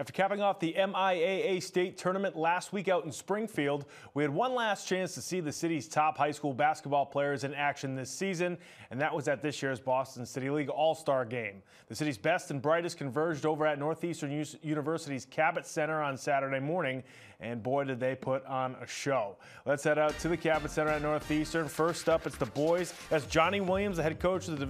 After capping off the MIAA state tournament last week out in Springfield, we had one last chance to see the city's top high school basketball players in action this season, and that was at this year's Boston City League All-Star Game. The city's best and brightest converged over at Northeastern University's Cabot Center on Saturday morning, and boy did they put on a show. Let's head out to the Cabot Center at Northeastern. First up, it's the boys. That's Johnny Williams, the head coach of the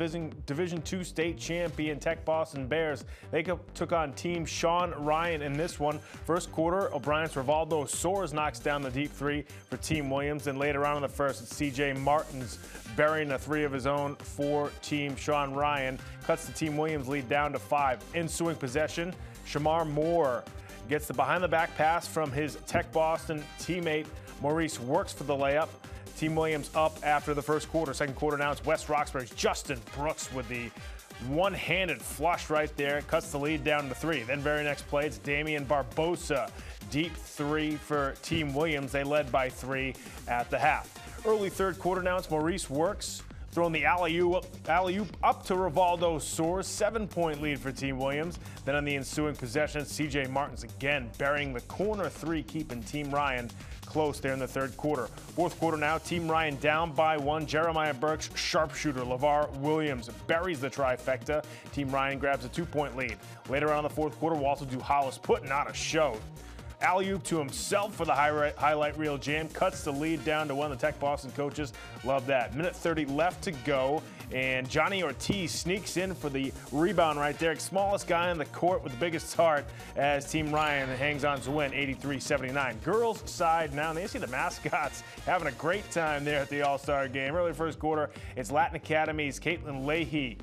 Division II state champion Tech Boston Bears. They took on team Sean Ryan in this one. First quarter, O'Brien's Rivaldo Soares knocks down the deep three for Team Williams. And later on in the first, it's C.J. Martins burying a three of his own for Team Sean Ryan. Cuts the Team Williams lead down to 5. Ensuing possession, Shamar Moore gets the behind-the-back pass from his Tech Boston teammate. Maurice works for the layup. Team Williams up after the first quarter. Second quarter now, it's West Roxbury's Justin Brooks with the one-handed flush right there. Cuts the lead down to 3. Then very next play, it's Damian Barbosa. Deep three for Team Williams. They led by 3 at the half. Early third quarter now, it's Maurice Works throwing the alley-oop up to Rivaldo Soares. 7-point lead for Team Williams. Then on the ensuing possession, C.J. Martins again burying the corner 3, keeping Team Ryan close there in the third quarter. Fourth quarter now, Team Ryan down by 1. Jeremiah Burks, sharpshooter. LeVar Williams buries the trifecta. Team Ryan grabs a 2-point lead. Later on in the fourth quarter, Walter Duhalis putting on a show. Alley-oop to himself for the highlight reel jam. Cuts the lead down to 1. The Tech Boston coaches love that. Minute 30 left to go, and Johnny Ortiz sneaks in for the rebound right there. Smallest guy on the court with the biggest heart as Team Ryan hangs on to win 83-79. Girls side now, and they see the mascots having a great time there at the All-Star game. Early first quarter, it's Latin Academy's Caitlin Leahy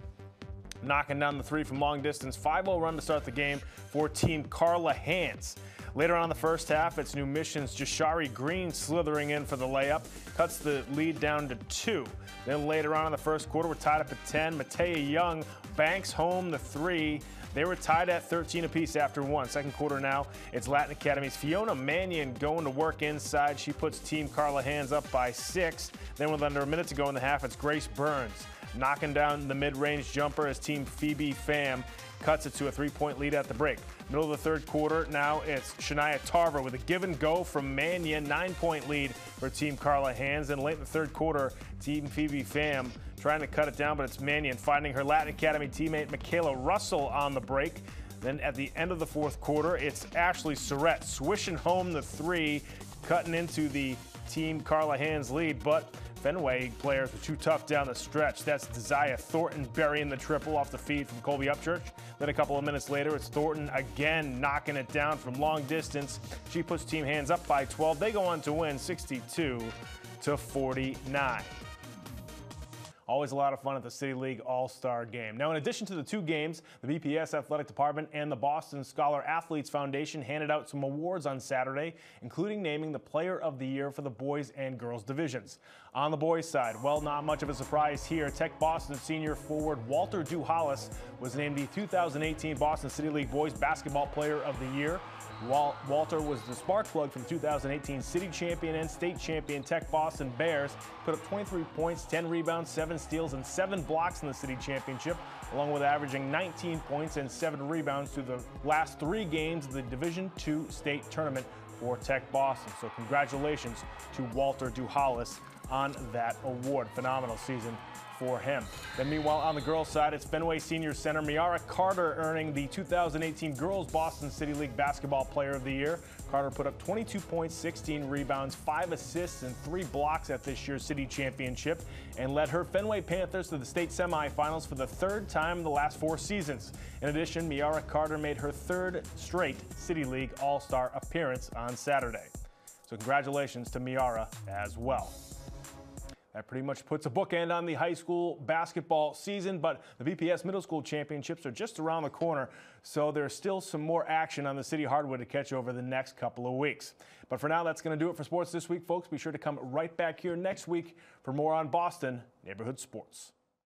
knocking down the 3 from long distance. 5-0 run to start the game for Team Carla Hans. Later on in the first half, it's New Mission's Jashari Green slithering in for the layup. Cuts the lead down to 2. Then later on in the first quarter, we're tied up at 10. Matea Young banks home the 3. They were tied at 13 apiece after 1. Second quarter now, it's Latin Academy's Fiona Mannion going to work inside. She puts Team Carla Hans up by 6. Then with under a minute to go in the half, it's Grace Burns knocking down the mid-range jumper as Team Phoebe Pham cuts it to a 3-point lead at the break. Middle of the third quarter, now it's Shania Tarver with a give and go from Mannion. 9-point lead for Team Carla Hans. And late in the third quarter, Team Phoebe Pham trying to cut it down, but it's Mannion finding her Latin Academy teammate Michaela Russell on the break. Then at the end of the fourth quarter, it's Ashley Surrett swishing home the 3, cutting into the Team Carla Hans lead, but Fenway players were too tough down the stretch. That's Desire Thornton burying the triple off the feed from Colby Upchurch. Then a couple of minutes later, it's Thornton again knocking it down from long distance. She puts Team Hans up by 12. They go on to win 62-49. Always a lot of fun at the City League All-Star Game. Now, in addition to the 2 games, the BPS Athletic Department and the Boston Scholar Athletes Foundation handed out some awards on Saturday, including naming the Player of the Year for the boys and girls divisions. On the boys' side, well, not much of a surprise here. Tech Boston senior forward Walter Duhalis was named the 2018 Boston City League Boys Basketball Player of the Year. Walter was the spark plug for the 2018 city champion and state champion Tech Boston Bears. Put up 23 points, 10 rebounds, 7 steals, and 7 blocks in the city championship, along with averaging 19 points and 7 rebounds through the last 3 games of the Division II state tournament for Tech Boston. So congratulations to Walter Duhalis on that award. Phenomenal season for him. Then meanwhile, on the girls' side, it's Fenway Senior Center Miara Carter earning the 2018 Girls Boston City League Basketball Player of the Year. Carter put up 22 points, 16 rebounds, 5 assists, and 3 blocks at this year's city championship, and led her Fenway Panthers to the state semifinals for the 3rd time in the last 4 seasons. In addition, Miara Carter made her 3rd straight City League All-Star appearance on Saturday. So congratulations to Miara as well. That pretty much puts a bookend on the high school basketball season, but the BPS Middle School Championships are just around the corner, so there's still some more action on the city hardwood to catch over the next couple of weeks. But for now, that's going to do it for sports this week, folks. Be sure to come right back here next week for more on Boston Neighborhood Sports.